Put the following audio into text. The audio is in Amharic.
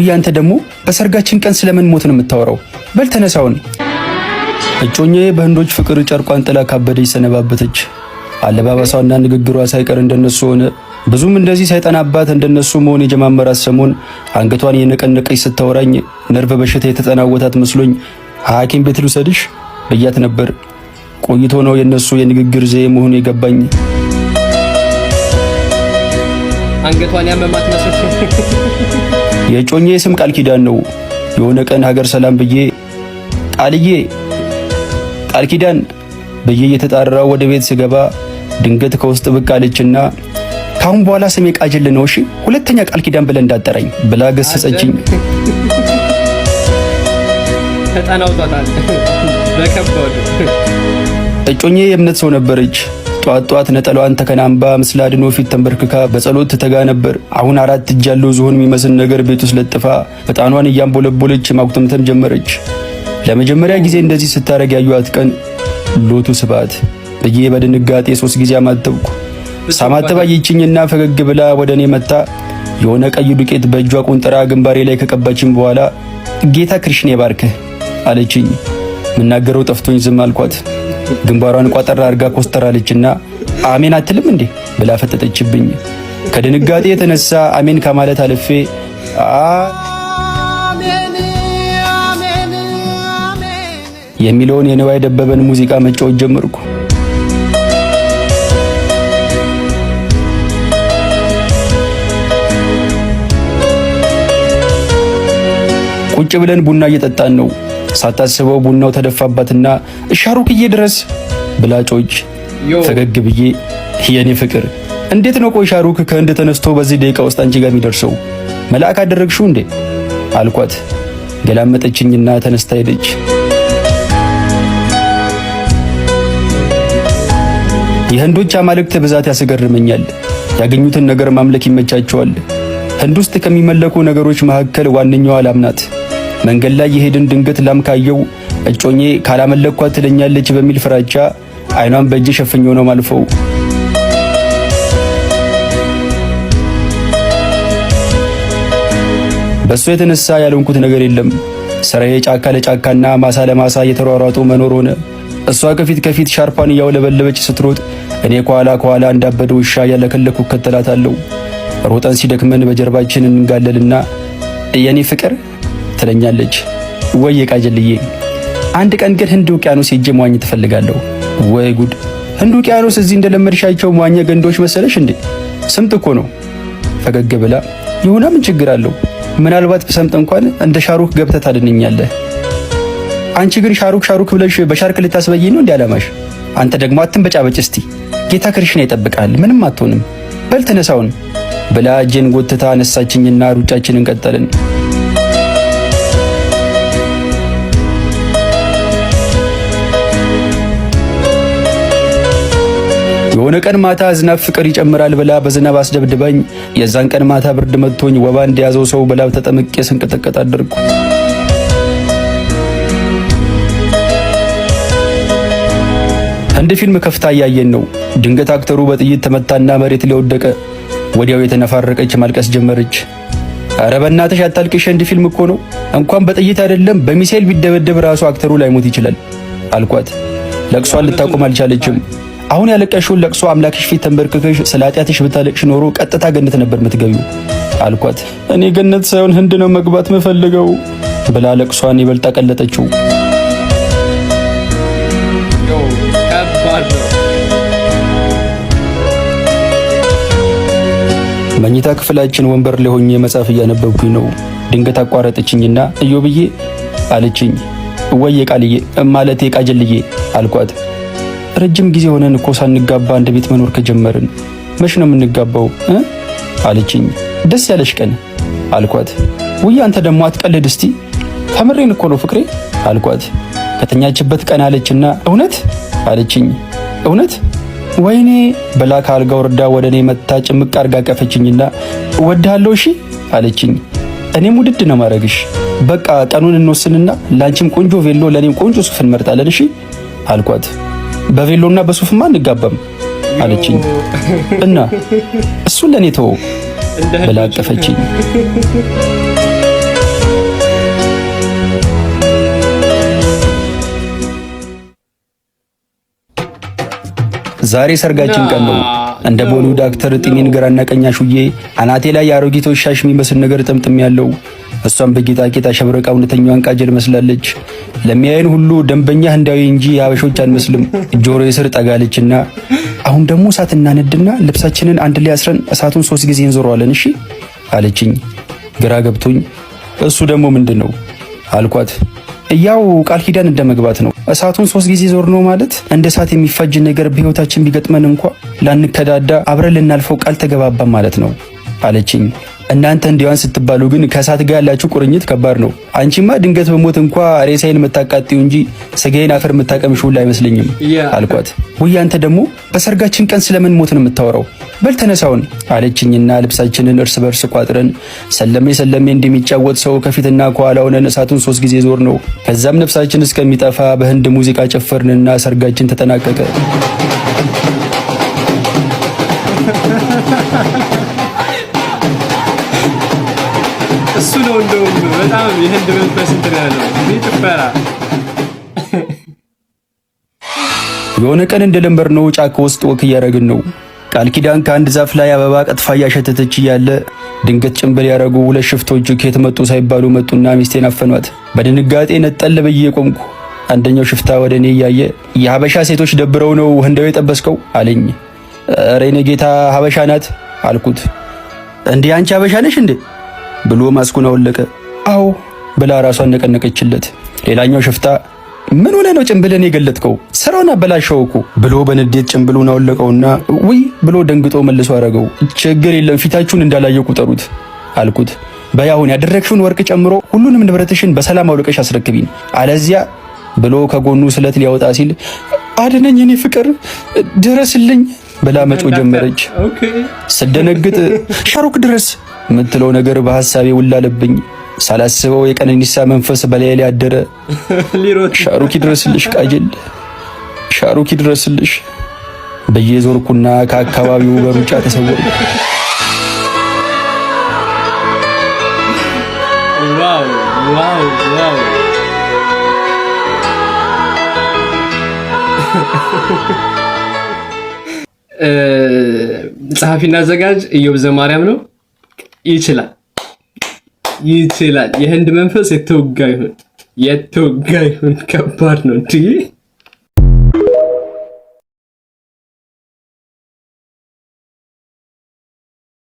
ያንተ ደግሞ በሰርጋችን ቀን ስለምን ሞት ነው የምታወራው? በል ተነሳውን። እጮኛዬ በህንዶች ፍቅር ጨርቋን ጥላ ካበደች ሰነባበተች። አለባበሷና ንግግሯ ሳይቀር እንደነሱ ሆነ። ብዙም እንደዚህ ሳይጠናባት እንደነሱ መሆን የጀማመራት ሰሞን አንገቷን የነቀነቀች ስታወራኝ ነርቭ በሽታ የተጠናወታት መስሎኝ ሐኪም ቤት ልውሰድሽ ብያት ነበር። ቆይቶ ነው የነሱ የንግግር ዘዬ መሆኑ የገባኝ። አንገቷን ያመማት መስሎኝ የጮኛዬ ስም ቃል ኪዳን ነው። የሆነ ቀን ሀገር ሰላም ብዬ ቃል ኪዳን ብዬ የተጣራው ወደ ቤት ስገባ ድንገት ከውስጥ ብቅ አለችና ካሁን በኋላ ስሜ ቃጅል ነው እሺ፣ ሁለተኛ ቃል ኪዳን ብለህ እንዳጠራኝ ብላ ገሰጸችኝ። ተጣናውጣታል በከባዱ። እጮኛዬ የእምነት ሰው ነበረች። ጧት ነጠላዋን ተከናንባ ምስለ አድኖ ፊት ተንበርክካ በጸሎት ትተጋ ነበር። አሁን 4 እጅ ያለው ዝሆን የሚመስል ነገር ቤት ውስጥ ለጥፋ ዕጣኗን እያንቦለቦለች ማኩተምተም ጀመረች። ለመጀመሪያ ጊዜ እንደዚህ ስታረግ ያዩአት ቀን ሎቱ ስባት ብዬ በድንጋጤ 3 ጊዜ አማተብኩ። ሳማተባ ይችኝና ፈገግ ብላ ወደ እኔ መጣ። የሆነ ቀይ ዱቄት በእጇ ቆንጥራ ግንባሬ ላይ ከቀባችኝ በኋላ ጌታ ክርስቲያን ይባርክህ አለችኝ። ምናገረው ጠፍቶኝ ዝም አልኳት። ግንባሯን ቋጠራ አርጋ ኮስተራለችና አሜን አትልም እንዴ ብላ ፈጠጠችብኝ። ከድንጋጤ የተነሳ አሜን ከማለት አልፌ አሜን የሚለውን የነዋይ ደበበን ሙዚቃ መጫወት ጀመርኩ። ቁጭ ብለን ቡና እየጠጣን ነው። ሳታስበው ቡናው ተደፋባትና ሻሩክዬ ድረስ ብላ ጮች። ፈገግ ብዬ የኔ ፍቅር እንዴት ነው ቆይ ሻሩክ ከእንደ ተነስቶ በዚህ ደቂቃ ውስጥ አንቺ ጋር የሚደርሰው? መልአክ አደረግሽው እንዴ አልኳት። ገላመጠችኝና ተነስታ ሄደች። የህንዶች አማልክት ብዛት ያስገርመኛል። ያገኙትን ነገር ማምለክ ይመቻቸዋል። ህንድ ውስጥ ከሚመለኩ ነገሮች መካከል ዋነኛዋ ላም ናት። መንገድ ላይ የሄድን ድንገት ላም ካየው እጮኜ ካላመለኳት ትለኛለች በሚል ፍራቻ አይኗን በእጅ ሸፍኜው ነው ማልፈው። በሱ የተነሳ ያልሆንኩት ነገር የለም። ስራዬ ጫካ ለጫካና ማሳ ለማሳ እየተሯሯጡ መኖር ሆነ። እሷ ከፊት ሻርፓን እያውለበለበች ስትሮጥ እኔ ከኋላ እንዳበደ ውሻ ያለከለኩ እከተላታለሁ። ሮጠን ሲደክመን በጀርባችን እንጋለልና የኔ ፍቅር ትለኛለች። ወይ ቃጀልዬ አንድ ቀን ግን ህንድ ውቅያኖስ ሄጄ መዋኘት እፈልጋለሁ። ወይ ጉድ! ህንድ ውቅያኖስ እዚህ እንደለመድሻቸው መዋኛ ገንዶች መሰለሽ እንዴ? ስምጥ እኮ ነው። ፈገግ ብላ ይሁና ምን ችግር አለው? ምናልባት በሰምጥ እንኳን እንደ ሻሩክ ገብተህ ታድነኛለህ። አንቺ ግን ሻሩክ ብለሽ በሻርክ ልታስበይኝ ነው እንዴ አላማሽ? አንተ ደግሞ አትንበጫበጭ እስቲ። ጌታ ክርስቲያን ይጠብቃል፣ ምንም አትሆንም። በል ተነሳውን ብላ እጄን ጎትታ አነሳችኝና ሩጫችንን ቀጠልን። የሆነ ቀን ማታ ዝናብ ፍቅር ይጨምራል ብላ በዝናብ አስደብድባኝ የዛን ቀን ማታ ብርድ መጥቶኝ ወባ እንደያዘው ሰው በላብ ተጠምቄ ስንቀጠቀጥ አደርኩ። ህንድ ፊልም ከፍታ እያየን ነው። ድንገት አክተሩ በጥይት ተመታና መሬት ላይ ወደቀ። ወዲያው የተነፋረቀች ማልቀስ ጀመረች። ኧረ በእናትሽ አታልቅሽ፣ ህንድ ፊልም እኮ ነው። እንኳን በጥይት አይደለም በሚሳኤል ቢደበደብ ራሱ አክተሩ ላይሞት ይችላል አልኳት። ለቅሷን ልታቆም አልቻለችም። አሁን ያለቀሽውን ለቅሶ አምላክሽ ፊት ተንበርክከሽ ስለ ኃጢአትሽ ብታለቅሽ ኖሮ ቀጥታ ገነት ነበር የምትገቢው አልኳት። እኔ ገነት ሳይሆን ህንድ ነው መግባት የምፈልገው ብላ ለቅሷን ይበልጥ አቀለጠችው። መኝታ ክፍላችን ወንበር ላይ ሆኜ መጽሐፍ እያነበብኩኝ ነው። ድንገት አቋረጠችኝና እዮብዬ አለችኝ። ወየ ቃልዬ ማለቴ ቃጀልዬ አልኳት። ረጅም ጊዜ ሆነን እኮ ሳንጋባ አንድ ቤት መኖር ከጀመርን መች ነው የምንጋባው አለችኝ። ደስ ያለሽ ቀን አልኳት። ውይ አንተ ደግሞ አትቀልድ እስቲ፣ ተምሬን እኮ ነው ፍቅሬ አልኳት። ከተኛችበት ቀን አለችና እውነት አለችኝ። እውነት ወይኔ ብላ ከአልጋ ወርዳ ወደ እኔ መጥታ ጭምቅ አርጋ ቀፈችኝና እወድሃለሁ እሺ አለችኝ። እኔም ውድድ ነው ማረግሽ። በቃ ቀኑን እንወስንና ላንቺም ቆንጆ ቬሎ ለኔም ቆንጆ ሱፍ እንመርጣለን እሺ አልኳት። በቬሎና በሱፍማ እንጋባም አለችኝ። እና እሱን ለኔ ተወው ብላ አቀፈችኝ። ዛሬ ሰርጋችን ቀን ነው። እንደ ቦሊውድ አክተር ጢሜን ግራና ቀኝ አሹዬ አናቴ ላይ የአሮጊቶች ሻሽ የሚመስል ነገር ጥምጥም ያለው፣ እሷም በጌጣጌጥ አሸብርቃ እውነተኛዋን ቃጀል መስላለች። ለሚያየን ሁሉ ደንበኛ ህንዳዊ እንጂ የሀበሾች አንመስልም። ጆሮ የስር ጠጋለችና አሁን ደግሞ እሳት እናነድና ልብሳችንን አንድ ላይ አስረን እሳቱን 3 ጊዜ እንዞረዋለን እሺ አለችኝ። ግራ ገብቶኝ እሱ ደግሞ ምንድን ነው አልኳት። ያው ቃል ኪዳን እንደመግባት ነው። እሳቱን 3 ጊዜ ዞር ነው ማለት እንደ እሳት የሚፋጅ ነገር በህይወታችን ቢገጥመን እንኳ ላንከዳዳ አብረን ልናልፈው ቃል ተገባባን ማለት ነው አለችኝ። እናንተ እንዲያውን ስትባሉ ግን ከእሳት ጋር ያላችሁ ቁርኝት ከባድ ነው። አንቺማ ድንገት በሞት እንኳ ሬሳዬን የምታቃጥዩ እንጂ ስጋዬን አፈር የምታቀምሽ ሁላ አይመስለኝም አልኳት። ውይ አንተ ደግሞ በሰርጋችን ቀን ስለምን ሞት ነው የምታወራው? በል ተነሳውን አለችኝና ልብሳችንን እርስ በርስ ቋጥረን ሰለሜ ሰለሜ እንደሚጫወት ሰው ከፊትና ከኋላ ሆነን እሳቱን 3 ጊዜ ዞር ነው። ከዛም ነፍሳችን እስከሚጠፋ በህንድ ሙዚቃ ጨፈርንና ሰርጋችን ተጠናቀቀ። እሱ ነው እንደውም በጣም የህንድ መንፈስ እንትን ያለው ጭፈራ። የሆነ ቀን እንደለመድነው ጫካ ውስጥ ወክ እያደረግን ነው። ቃል ኪዳን ከአንድ ዛፍ ላይ አበባ ቀጥፋ እያሸተተች እያለ ድንገት ጭንብል ያደረጉ 2 ሽፍቶች ከየት መጡ ሳይባሉ መጡና ሚስቴን አፈኗት። በድንጋጤ ነጠል ብዬ ቆምኩ። አንደኛው ሽፍታ ወደ እኔ እያየ የሀበሻ ሴቶች ደብረው ነው ህንዳዊ የጠበስከው አለኝ። ኧረ የኔ ጌታ ሀበሻ ናት አልኩት። እንዴ አንቺ ሀበሻ ነሽ እንዴ ብሎ ማስኩን አወለቀ። አዎ ብላ ራሷን ነቀነቀችለት። ሌላኛው ሽፍታ ምን ሆነ ነው ጭንብልን የገለጥከው? ስራውን አበላሸው እኮ ብሎ በንዴት ጭንብሉን አወለቀውና ውይ ብሎ ደንግጦ መልሶ አረገው። ችግር የለም ፊታችሁን እንዳላየው ቁጠሩት አልኩት። በያሁን ያደረግሽውን ወርቅ ጨምሮ ሁሉንም ንብረትሽን በሰላም አውልቀሽ አስረክቢኝ፣ አለዚያ ብሎ ከጎኑ ስለት ሊያወጣ ሲል አድነኝ የኔ ፍቅር ድረስልኝ ብላ መጮ ጀመረች። ስደነግጥ ሻሩክ ድረስ የምትለው ነገር በሐሳቤ ውላለብኝ። ሳላስበው የቀነኒሳ መንፈስ በላይ ላይ አደረ። ሻሩክ ይድረስልሽ ቃጀል፣ ሻሩክ ይድረስልሽ በየዞርኩና ከአካባቢው በሩጫ ተሰወርኩ። ዋው ዋው ዋው! ጸሐፊና አዘጋጅ ኢዮብ ዘማርያም ነው። ይችላል። የህንድ መንፈስ የተወጋ ይሁን ከባድ ነው እንዴ!